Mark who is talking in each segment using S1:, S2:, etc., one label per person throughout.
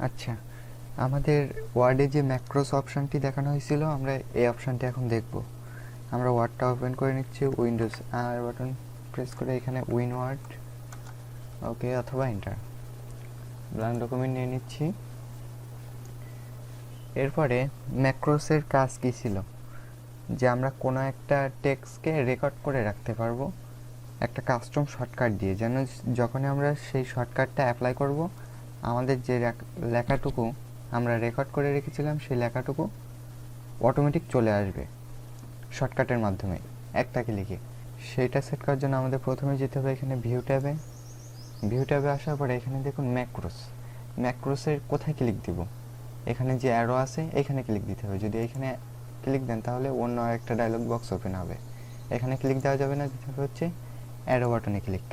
S1: আচ্ছা, আমাদের ওয়ার্ডে যে ম্যাক্রোস অপশনটি দেখানো হয়েছিল, আমরা এই অপশনটি এখন দেখব। আমরা ওয়ার্ডটা ওপেন করে নিচ্ছি, উইন্ডোজ আর বাটন প্রেস করে এখানে উইন ওয়ার্ড, ওকে, অথবা এন্টার। ব্ল্যাঙ্ক ডকুমেন্ট নিয়ে নিচ্ছি। এরপরে ম্যাক্রোসের কাজ কী ছিল, যে আমরা কোনো একটা টেক্সটকে রেকর্ড করে রাখতে পারবো একটা কাস্টম শর্টকাট দিয়ে, যেন যখনই আমরা সেই শর্টকাটটা অ্যাপ্লাই করব, আমাদের যে লেখাটুকু আমরা রেকর্ড করে রেখেছিলাম সেই লেখাটুকু অটোমেটিক চলে আসবে শর্টকাটের মাধ্যমে একটা ক্লিকে। সেইটা সেট করার জন্য আমাদের প্রথমে যেতে হবে এখানে ভিউ ট্যাবে আসার পরে এখানে দেখুন ম্যাক্রোসের কোথায় ক্লিক দিব, এখানে যে অ্যারো আছে এখানে ক্লিক দিতে হবে। যদি এখানে ক্লিক দেন তাহলে অন্য একটা ডায়লগ বক্স ওপেন হবে। এখানে ক্লিক দেওয়া যাবে না, দিতে হবে হচ্ছে অ্যারো বাটনে ক্লিক।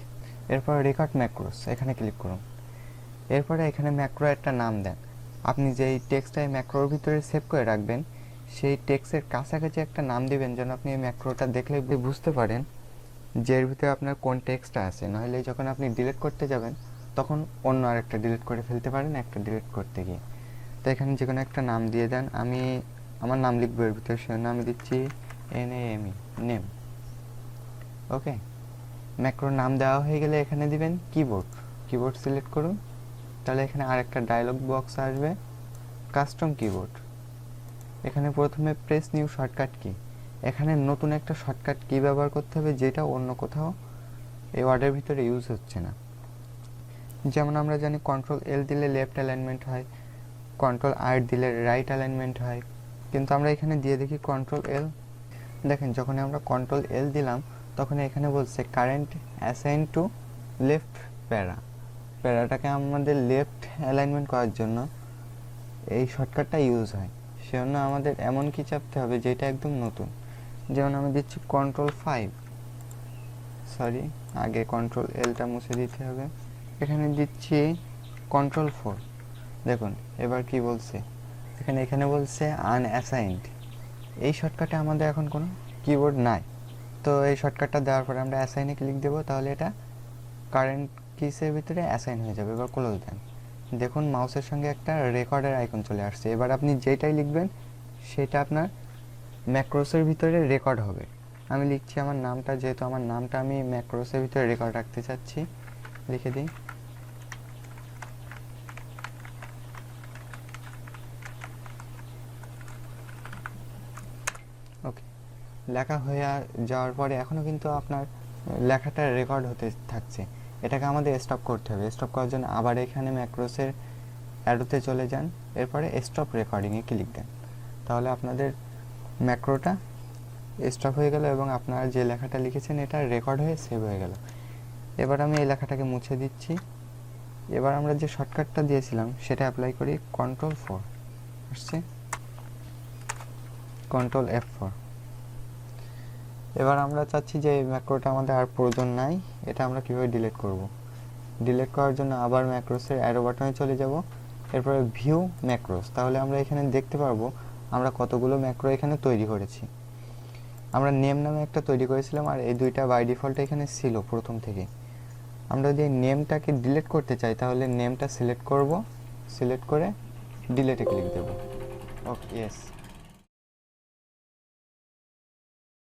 S1: এরপর রেকর্ড ম্যাক্রোস এখানে ক্লিক করুন। এরপরে এখানে ম্যাক্রো একটা নাম দেন। আপনি যেই টেক্সটটাই ম্যাক্রোর ভিতরে সেভ করে রাখবেন সেই টেক্সটের কাছাকাছি একটা নাম দিবেন, যেন আপনি এই ম্যাক্রোটা দেখলে বুঝতে পারেন যে এর ভিতরে আপনার কোন টেক্সটটা আছে। নাহলে যখন আপনি ডিলিট করতে যাবেন তখন অন্য আরেকটা ডিলিট করে ফেলতে পারেন একটা ডিলিট করতে গিয়ে। তো এখানে যে কোনো একটা নাম দিয়ে দেন। আমি আমার নাম লিখবো এর ভিতরে, সেজন্য আমি দিচ্ছি NAME, নেম। ওকে, ম্যাক্রোর নাম দেওয়া হয়ে গেলে এখানে দিবেন কিবোর্ড সিলেক্ট করুন। তাহলে এখানে আরেকটা ডায়লগ বক্স আসবে, কাস্টম কিবোর্ড। এখানে প্রথমে প্রেস নিউ শর্টকাট কি, এখানে নতুন একটা শর্টকাট কি ব্যবহার করতে হবে যেটা অন্য কোথাও এই ওয়ার্ডের ভিতরে ইউজ হচ্ছে না। যেমন আমরা জানি Ctrl+L দিলে লেফট অ্যালাইনমেন্ট হয়, Ctrl+R দিলে রাইট অ্যালাইনমেন্ট হয়, কিন্তু আমরা এখানে দিয়ে দেখি Ctrl+L। দেখেন যখন আমরা Ctrl+L দিলাম তখন এখানে বলছে কারেন্ট অ্যাসাইন টু লেফট প্যারাটাকে আমাদের লেফট অ্যালাইনমেন্ট করার জন্য এই শর্টকাটটা ইউজ হয়। সেজন্য আমাদের এমন কি চাপতে হবে যেটা একদম নতুন। যেমন আমি দিচ্ছি Ctrl+5, সরি আগে Ctrl+Lটা মুছে দিতে হবে। এখানে দিচ্ছি Ctrl+4। দেখুন এবার কি বলছে, এখানে বলছে আনঅ্যাসাইন্ড। এই শর্টকাটে আমাদের এখন কোনো কিবোর্ড নাই, তো এই শর্টকাটটা দেওয়ার পরে আমরা অ্যাসাইনে ক্লিক দেবো, তাহলে এটা কারেন্ট কিসের ভিতরে অ্যাসাইন হয়ে যাবে। এবার ক্লোজ দেন। দেখুন মাউসের সঙ্গে একটা রেকর্ডের আইকন চলে আসছে। এবার আপনি যেটাই লিখবেন সেটা আপনার ম্যাক্রোসের ভিতরে রেকর্ড হবে। আমি লিখছি আমার নামটা, যেহেতু আমার নামটা আমি ম্যাক্রোসের ভিতরে রেকর্ড রাখতে চাচ্ছি, লিখে দিই। ওকে, লেখা হয়ে যাওয়ার পরে এখনও কিন্তু আপনার লেখাটা রেকর্ড হতে থাকছে। এটাকে আমাদের স্টপ করতে হবে। স্টপ করার জন্য আবার এখানে ম্যাক্রোসের অ্যারোতে চলে যান, এরপরে স্টপ রেকর্ডিংয়ে ক্লিক দেন। তাহলে আপনাদের ম্যাক্রোটা স্টপ হয়ে গেল এবং আপনারা যে লেখাটা লিখেছেন এটা রেকর্ড হয়ে সেভ হয়ে গেল। এবার আমি এই লেখাটাকে মুছে দিচ্ছি। এবার আমরা যে শর্টকাটটা দিয়েছিলাম সেটা অ্যাপ্লাই করি। Ctrl+4 আসছে, Ctrl+F4। এবার আমরা চাচ্ছি যে এই ম্যাক্রোটা আমাদের আর প্রয়োজন নাই, এটা আমরা কীভাবে ডিলিট করব। ডিলিট করার জন্য আবার ম্যাক্রোসের অ্যারো বাটনে চলে যাব, এরপরে ভিউ ম্যাক্রোস। তাহলে আমরা এখানে দেখতে পারবো আমরা কতগুলো ম্যাক্রো এখানে তৈরি করেছি। আমরা নেম নামে একটা তৈরি করেছিলাম, আর এই দুইটা বাই ডিফল্ট এখানে ছিল প্রথম থেকে। আমরা যদি নেমটাকে ডিলিট করতে চাই তাহলে নেমটা সিলেক্ট করব, সিলেক্ট করে ডিলিটে ক্লিক দেব। ওকে, ইয়েস।